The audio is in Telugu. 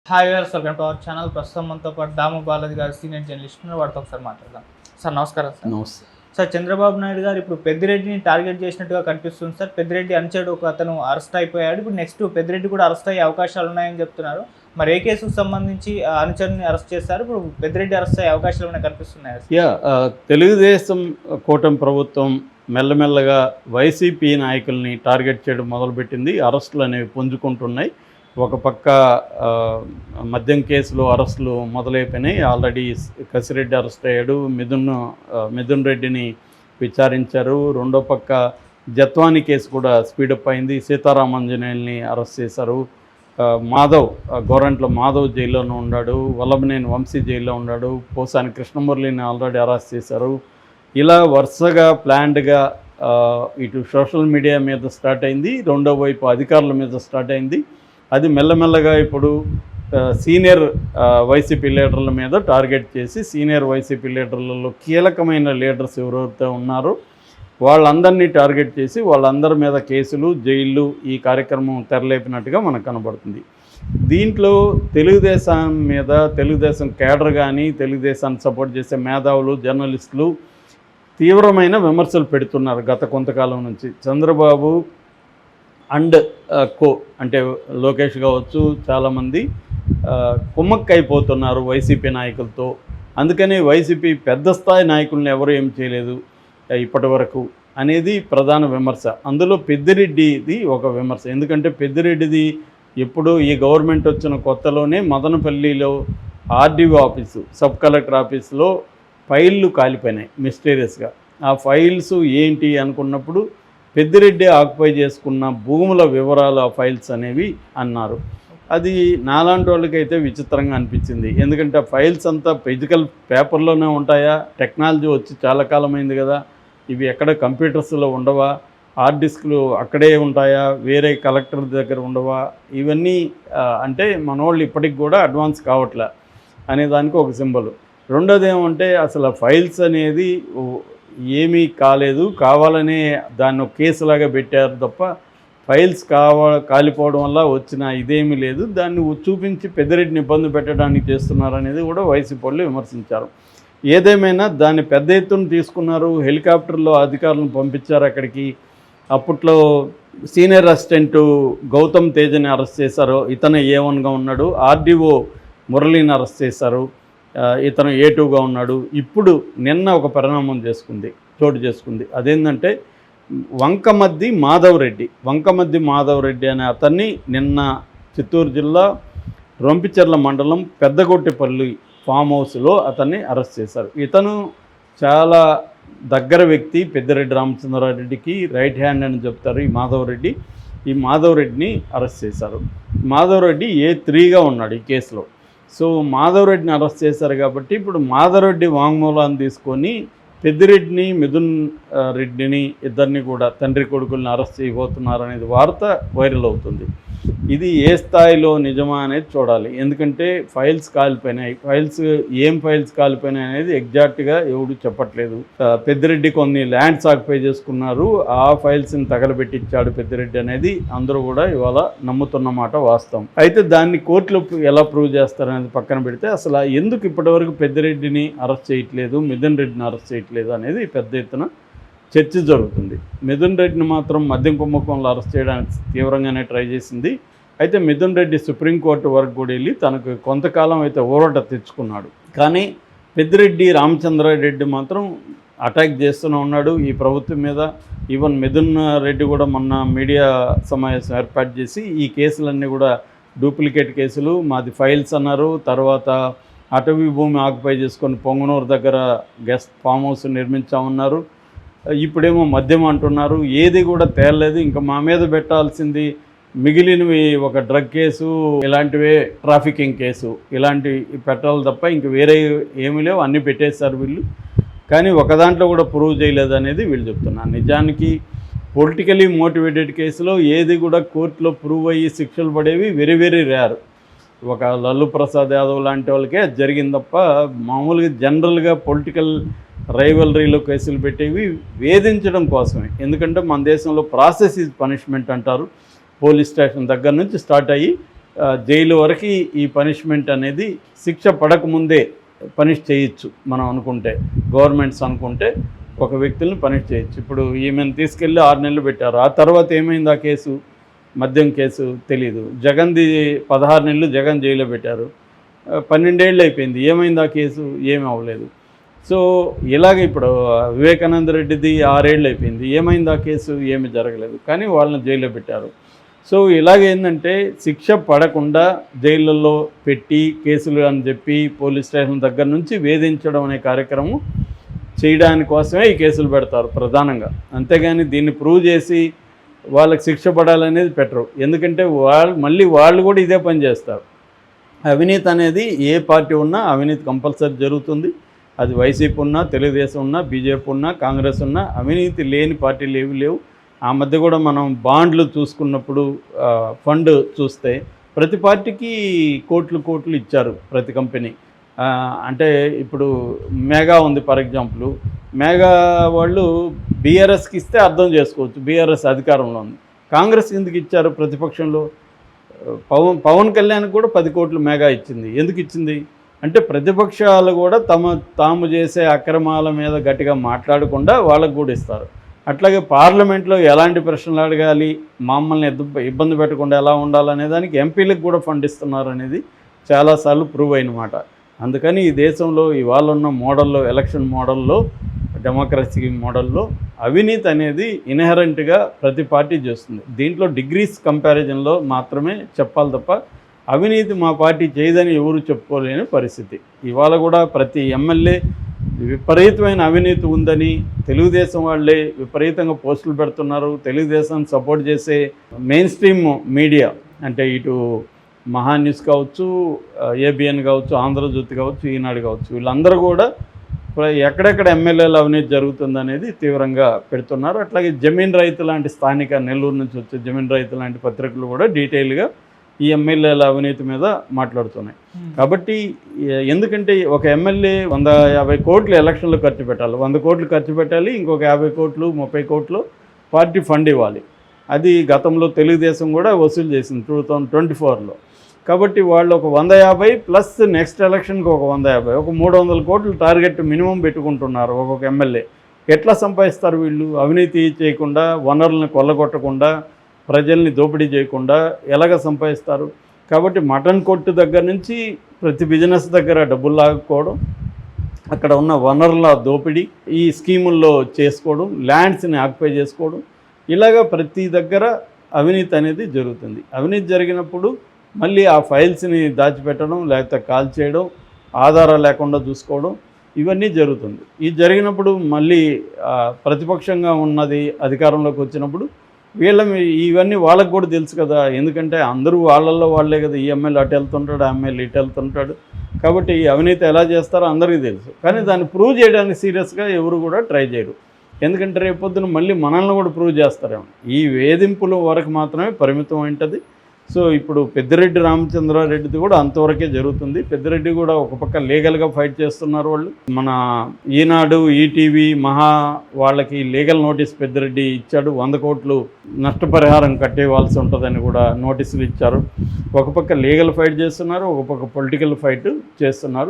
Hi viewers, welcome to our channel. ప్రస్తుతం మనతో పాటు దాము బాలాజీ గారు సీనియర్ జర్నలిస్ట్ ఉన్నారు. వాడితో ఒకసారి మాట్లాడదాం. సార్ నమస్కారం. సార్ నమస్తే. సార్, చంద్రబాబు నాయుడు గారు ఇప్పుడు పెద్దిరెడ్డిని టార్గెట్ చేసినట్టుగా కనిపిస్తుంది సార్. పెద్దిరెడ్డి అనుచరుడు ఒక అతను అరెస్ట్ అయిపోయాడు. ఇప్పుడు నెక్స్ట్ పెద్దిరెడ్డి కూడా అరెస్ట్ అయ్యే అవకాశాలు ఉన్నాయని చెప్తున్నారు. మరి ఏ కేసుకు సంబంధించి అనుచరుని అరెస్ట్ చేస్తారు? ఇప్పుడు పెద్దిరెడ్డి అరెస్ట్ అయ్యే అవకాశాలు ఏమైనా కనిపిస్తున్నాయి? తెలుగుదేశం కూటమి ప్రభుత్వం మెల్లమెల్లగా వైసీపీ నాయకుల్ని టార్గెట్ చేయడం మొదలుపెట్టింది. అరెస్టులు అనేవి పుంజుకుంటున్నాయి. ఒక పక్క మద్యం కేసులో అరెస్టులు మొదలైపోయినాయి. ఆల్రెడీ కసిరెడ్డి అరెస్ట్ అయ్యాడు. మిథున్ రెడ్డిని విచారించారు. రెండో పక్క జత్వాని కేసు కూడా స్పీడప్ అయింది. సీతారామాంజనేయుల్ని అరెస్ట్ చేశారు. గోరంట్ల మాధవ్ జైల్లోనే ఉన్నాడు. వల్లభనేని వంశీ జైల్లో ఉన్నాడు. పోసాని కృష్ణమురళిని ఆల్రెడీ అరెస్ట్ చేశారు. ఇలా వరుసగా ప్లాన్డ్గా ఇటు సోషల్ మీడియా మీద స్టార్ట్ అయింది, రెండో వైపు అధికారుల మీద స్టార్ట్ అయింది. అది మెల్లమెల్లగా ఇప్పుడు సీనియర్ వైసీపీ లీడర్ల మీద టార్గెట్ చేసి సీనియర్ వైసీపీ లీడర్లలో కీలకమైన లీడర్స్ ఎవరైతే ఉన్నారో వాళ్ళందరినీ టార్గెట్ చేసి వాళ్ళందరి మీద కేసులు, జైళ్ళు ఈ కార్యక్రమం తెరలేపినట్టుగా మనకు కనబడుతుంది. దీంట్లో తెలుగుదేశం మీద తెలుగుదేశం కేడర్ కానీ తెలుగుదేశాన్ని సపోర్ట్ చేసే మేధావులు, జర్నలిస్టులు తీవ్రమైన విమర్శలు పెడుతున్నారు గత కొంతకాలం నుంచి. చంద్రబాబు అండ్ కో అంటే లోకేష్ కావచ్చు, చాలామంది కుమ్మక్కైపోతున్నారు వైసీపీ నాయకులతో. అందుకని వైసీపీ పెద్ద స్థాయి నాయకులను ఎవరు ఏం చేయలేదు ఇప్పటి వరకు అనేది ప్రధాన విమర్శ. అందులో పెద్దిరెడ్డిది ఒక విమర్శ. ఎందుకంటే పెద్దిరెడ్డిది ఎప్పుడు ఈ గవర్నమెంట్ వచ్చిన కొత్తలోనే మదనపల్లిలో ఆర్డీఓ ఆఫీసు, సబ్ కలెక్టర్ ఆఫీసులో ఫైళ్ళు కాలిపోయినాయి మిస్టీరియస్గా. ఆ ఫైల్స్ ఏంటి అనుకున్నప్పుడు పెద్దిరెడ్డి ఆక్యుపై చేసుకున్న భూముల వివరాలు ఆ ఫైల్స్ అనేవి అన్నారు. అది నాలాంటి వాళ్ళకైతే విచిత్రంగా అనిపించింది. ఎందుకంటే ఆ ఫైల్స్ అంతా ఫిజికల్ పేపర్లోనే ఉంటాయా? టెక్నాలజీ వచ్చి చాలా కాలమైంది కదా, ఇవి ఎక్కడ కంప్యూటర్స్లో ఉండవా? హార్డ్ డిస్క్లు అక్కడే ఉంటాయా? వేరే కలెక్టర్ దగ్గర ఉండవా? ఇవన్నీ అంటే మనోళ్ళు ఇప్పటికి కూడా అడ్వాన్స్ కావట్లే అనే దానికి ఒక సింబల్. రెండోది ఏమంటే అసలు ఫైల్స్ అనేది ఏమీ కాలేదు, కావాలనే దాన్ని ఒక కేసులాగా పెట్టారు తప్ప ఫైల్స్ కాలిపోవడం వల్ల వచ్చిన ఇదేమీ లేదు. దాన్ని చూపించి పెద్దిరెడ్డిని ఇబ్బంది పెట్టడానికి చేస్తున్నారు అనేది కూడా వైసీపీ వాళ్ళు విమర్శించారు. ఏదేమైనా దాన్ని పెద్ద ఎత్తున తీసుకున్నారు. హెలికాప్టర్లో అధికారులను పంపించారు అక్కడికి. అప్పట్లో సీనియర్ అసిస్టెంటు గౌతమ్ తేజని అరెస్ట్ చేశారు. ఇతను A1గా ఉన్నాడు. ఆర్డీఓ మురళిని అరెస్ట్ చేశారు. ఇతను A2గా ఉన్నాడు. ఇప్పుడు నిన్న ఒక పరిణామం చోటు చేసుకుంది. అదేంటంటే వంకమద్ది మాధవ్ రెడ్డి అనే అతన్ని నిన్న చిత్తూరు జిల్లా రొంపిచెర్ల మండలం పెద్దగొట్టిపల్లి ఫామ్ హౌస్లో అతన్ని అరెస్ట్ చేశారు. ఇతను చాలా దగ్గర వ్యక్తి. పెద్దిరెడ్డి రామచంద్రారెడ్డికి రైట్ హ్యాండ్ అని చెప్తారు ఈ మాధవ్ రెడ్డిని అరెస్ట్ చేశారు. మాధవ్ రెడ్డి A3గా ఉన్నాడు ఈ కేసులో. సో మాధవ్ రెడ్డిని అరెస్ట్ చేశారు కాబట్టి ఇప్పుడు మాధవ్ రెడ్డి వాంగ్మూలాన్ని తీసుకొని పెద్దిరెడ్డిని, మిథున్ రెడ్డిని ఇద్దరిని కూడా తండ్రి కొడుకుల్ని అరెస్ట్ చేయబోతున్నారు అనేది వార్త వైరల్ అవుతుంది. ఇది ఏ స్థాయిలో నిజమా అనేది చూడాలి. ఎందుకంటే ఫైల్స్ కాలిపోయినాయి. ఏం ఫైల్స్ కాలిపోయినాయి అనేది ఎగ్జాక్ట్గా ఎవడు చెప్పట్లేదు. పెద్దిరెడ్డి కొన్ని ల్యాండ్స్ ఆక్యుపై చేసుకున్నారు, ఆ ఫైల్స్ని తగలబెట్టించాడు పెద్దిరెడ్డి అనేది అందరూ కూడా ఇవాళ నమ్ముతున్నమాట వాస్తవం. అయితే దాన్ని కోర్టులో ఎలా ప్రూవ్ చేస్తారనేది పక్కన పెడితే అసలు ఎందుకు ఇప్పటివరకు పెద్దిరెడ్డిని అరెస్ట్ చేయట్లేదు, మిథున్ రెడ్డిని అరెస్ట్ చేయట్లేదు అనేది పెద్ద ఎత్తున చర్చ జరుగుతుంది. మిథున్ రెడ్డిని మాత్రం మద్యం కుంభకోణంలో అరెస్ట్ చేయడానికి తీవ్రంగానే ట్రై చేసింది. అయితే మిథున్ రెడ్డి సుప్రీంకోర్టు వరకు కూడా వెళ్ళి తనకు కొంతకాలం అయితే ఊరట తెచ్చుకున్నాడు. కానీ పెద్దిరెడ్డి రామచంద్రారెడ్డి మాత్రం అటాక్ చేస్తూనే ఉన్నాడు ఈ ప్రభుత్వం మీద. ఈవెన్ మిథున్ రెడ్డి కూడా మొన్న మీడియా సమావేశం ఏర్పాటు చేసి ఈ కేసులన్నీ కూడా డూప్లికేట్ కేసులు, మాది ఫైల్స్ అన్నారు. తర్వాత అటవీ భూమి ఆక్యుపై చేసుకొని పొంగనూరు దగ్గర గెస్ట్ ఫామ్ హౌస్ నిర్మించామన్నారు. ఇప్పుడేమో మద్యం అంటున్నారు. ఏది కూడా తేలలేదు. ఇంకా మా మీద పెట్టాల్సింది మిగిలినవి ఒక డ్రగ్ కేసు, ఇలాంటివే ట్రాఫికింగ్ కేసు, ఇలాంటివి పెట్టాలి తప్ప ఇంక వేరే ఏమీ లేవు, అన్నీ పెట్టేశారు వీళ్ళు. కానీ ఒక దాంట్లో కూడా ప్రూవ్ చేయలేదు అనేది వీళ్ళు చెప్తున్నారు. నిజానికి పొలిటికలీ మోటివేటెడ్ కేసులో ఏది కూడా కోర్టులో ప్రూవ్ అయ్యి శిక్షలు పడేవి వెరీ వెరీ రేర్. ఒక లల్లు ప్రసాద్ యాదవ్ లాంటి వాళ్ళకే జరిగింది తప్ప మామూలుగా జనరల్గా పొలిటికల్ రైవలరీలో కేసులు పెట్టేవి వేధించడం కోసమే. ఎందుకంటే మన దేశంలో ప్రాసెస్ ఈజ్ పనిష్మెంట్ అంటారు. పోలీస్ స్టేషన్ దగ్గర నుంచి స్టార్ట్ అయ్యి జైలు వరకు ఈ పనిష్మెంట్ అనేది శిక్ష పడకముందే పనిష్ చేయొచ్చు. మనం అనుకుంటే గవర్నమెంట్స్ అనుకుంటే ఒక వ్యక్తుల్ని పనిష్ చేయొచ్చు. ఇప్పుడు ఈమెను తీసుకెళ్ళి 6 నెలలు పెట్టారు. ఆ తర్వాత ఏమైంది ఆ కేసు? మద్యం కేసు తెలీదు. జగన్ది 16 నెలలు జగన్ జైల్లో పెట్టారు. 12 ఏళ్ళు అయిపోయింది. ఏమైంది ఆ కేసు? ఏమీ అవ్వలేదు. సో ఇలాగ ఇప్పుడు వివేకానంద రెడ్డిది 6 ఏళ్ళు అయిపోయింది. ఏమైంది ఆ కేసు? ఏమీ జరగలేదు. కానీ వాళ్ళని జైల్లో పెట్టారు. సో ఇలాగేందంటే శిక్ష పడకుండా జైళ్ళల్లో పెట్టి కేసులు అని చెప్పి పోలీస్ స్టేషన్ దగ్గర నుంచి వేధించడం అనే కార్యక్రమం చేయడానికి కోసమే ఈ కేసులు పెడతారు ప్రధానంగా. అంతేగాని దీన్ని ప్రూవ్ చేసి వాళ్ళకి శిక్ష పడాలనేది పెట్టరు. ఎందుకంటే వాళ్ళు కూడా ఇదే పని చేస్తారు. అవినీతి అనేది ఏ పార్టీ ఉన్నా అవినీతి కంపల్సరీ జరుగుతుంది. అది వైసీపీ ఉన్నా, తెలుగుదేశం ఉన్నా, బీజేపీ ఉన్నా, కాంగ్రెస్ ఉన్నా అవినీతి లేని పార్టీలు ఏవి లేవు. ఆ మధ్య కూడా మనం బాండ్లు చూసుకున్నప్పుడు ఫండ్ చూస్తే ప్రతి పార్టీకి కోట్లు ఇచ్చారు ప్రతి కంపెనీ. అంటే ఇప్పుడు మెగా ఉంది ఫర్ ఎగ్జాంపుల్. మెగా వాళ్ళు బీఆర్ఎస్కి ఇస్తే అర్థం చేసుకోవచ్చు, బీఆర్ఎస్ అధికారంలో ఉంది. కాంగ్రెస్ ఎందుకు ఇచ్చారు? ప్రతిపక్షంలో పవన్ కళ్యాణ్కి కూడా 10 కోట్లు మెగా ఇచ్చింది. ఎందుకు ఇచ్చింది అంటే ప్రతిపక్షాలు కూడా తాము చేసే అక్రమాల మీద గట్టిగా మాట్లాడకుండా వాళ్ళకు కూడా ఇస్తారు. అట్లాగే పార్లమెంట్లో ఎలాంటి ప్రశ్నలు అడగాలి, మమ్మల్ని ఇబ్బంది పెట్టకుండా ఎలా ఉండాలనే దానికి ఎంపీలకు కూడా ఫండ్ ఇస్తున్నారు అనేది చాలాసార్లు ప్రూవ్ అయిన మాట. అందుకని ఈ దేశంలో ఇవాళ ఉన్న మోడల్లో, ఎలక్షన్ మోడల్లో, డెమోక్రసీ మోడల్లో అవినీతి అనేది ఇన్హెరెంట్గా ప్రతి పార్టీ చేస్తుంది. దీంట్లో డిగ్రీస్ కంపారిజన్లో మాత్రమే చెప్పాలి తప్ప అవినీతి మా పార్టీ చేయదని ఎవరు చెప్పుకోలేని పరిస్థితి. ఇవాళ కూడా ప్రతి ఎమ్మెల్యే విపరీతమైన అవినీతి ఉందని తెలుగుదేశం వాళ్ళే విపరీతంగా పోస్టులు పెడుతున్నారు. తెలుగుదేశం సపోర్ట్ చేసే మెయిన్ స్ట్రీమ్ మీడియా అంటే ఇటు మహా న్యూస్ కావచ్చు, ఏబిఎన్ కావచ్చు, ఆంధ్రజ్యోతి కావచ్చు, ఈనాడు కావచ్చు, వీళ్ళందరూ కూడా ఎక్కడెక్కడ ఎమ్మెల్యేల అవినీతి జరుగుతుందనేది తీవ్రంగా పెడుతున్నారు. అట్లాగే జమీన్ రైతు లాంటి స్థానిక నెల్లూరు నుంచి వచ్చే జమీన్ రైతు లాంటి పత్రికలు కూడా డీటెయిల్గా ఈ ఎమ్మెల్యేల అవినీతి మీద మాట్లాడుతున్నాయి. కాబట్టి ఎందుకంటే ఒక ఎమ్మెల్యే 150 కోట్లు ఎలక్షన్లో ఖర్చు పెట్టాలి, 100 కోట్లు ఖర్చు పెట్టాలి, ఇంకొక 50 కోట్లు 30 కోట్లు పార్టీ ఫండ్ ఇవ్వాలి. అది గతంలో తెలుగుదేశం కూడా వసూలు చేసింది 2024లో. కాబట్టి వాళ్ళు ఒక 150 ప్లస్ నెక్స్ట్ ఎలక్షన్కి ఒక 150, ఒక 300 కోట్లు టార్గెట్ మినిమం పెట్టుకుంటున్నారు ఒక్కొక్క ఎమ్మెల్యే. ఎట్లా సంపాదిస్తారు వీళ్ళు? అవినీతి చేయకుండా, వనరులను కొల్లగొట్టకుండా, ప్రజల్ని దోపిడీ చేయకుండా ఎలాగ సంపాదిస్తారు? కాబట్టి మటన్ కొట్టు దగ్గర నుంచి ప్రతి బిజినెస్ దగ్గర డబ్బులు లాగుకోవడం, అక్కడ ఉన్న వనరుల దోపిడీ, ఈ స్కీముల్లో చేసుకోవడం, ల్యాండ్స్ని ఆక్యుపై చేసుకోవడం, ఇలాగ ప్రతి దగ్గర అవినీతి అనేది జరుగుతుంది. అవినీతి జరిగినప్పుడు మళ్ళీ ఆ ఫైల్స్ని దాచిపెట్టడం, లేకపోతే కాల్ చేయడం, ఆధారాలు లేకుండా చూసుకోవడం, ఇవన్నీ జరుగుతుంది. ఇది జరిగినప్పుడు మళ్ళీ ప్రతిపక్షంగా ఉన్నది అధికారంలోకి వచ్చినప్పుడు ఇవన్నీ వాళ్ళకు కూడా తెలుసు కదా. ఎందుకంటే అందరూ వాళ్ళల్లో వాళ్ళే కదా. ఈ ఎమ్మెల్యే అటు వెళ్తుంటాడు, ఆ ఎమ్మెల్యే ఇటు వెళ్తుంటాడు. కాబట్టి ఈ అవినీతి ఎలా చేస్తారో అందరికీ తెలుసు. కానీ దాన్ని ప్రూవ్ చేయడానికి సీరియస్గా ఎవరు కూడా ట్రై చేయరు. ఎందుకంటే రేపొద్దున మళ్ళీ మనల్ని కూడా ప్రూవ్ చేస్తారేమో. ఈ వేధింపుల వరకు మాత్రమే పరిమితం ఉంటుంది. సో ఇప్పుడు పెద్దిరెడ్డి రామచంద్రారెడ్డిది కూడా అంతవరకే జరుగుతుంది. పెద్దిరెడ్డి కూడా ఒక పక్క లీగల్గా ఫైట్ చేస్తున్నారు వాళ్ళు. మన ఈనాడు, ఈటీవీ, మహా వాళ్ళకి లీగల్ నోటీస్ పెద్దిరెడ్డి ఇచ్చాడు. 100 కోట్లు నష్టపరిహారం కట్టేవాల్సి ఉంటుందని కూడా నోటీసులు ఇచ్చారు. ఒక పక్క లీగల్ ఫైట్ చేస్తున్నారు, ఒక పక్క పొలిటికల్ ఫైట్ చేస్తున్నారు.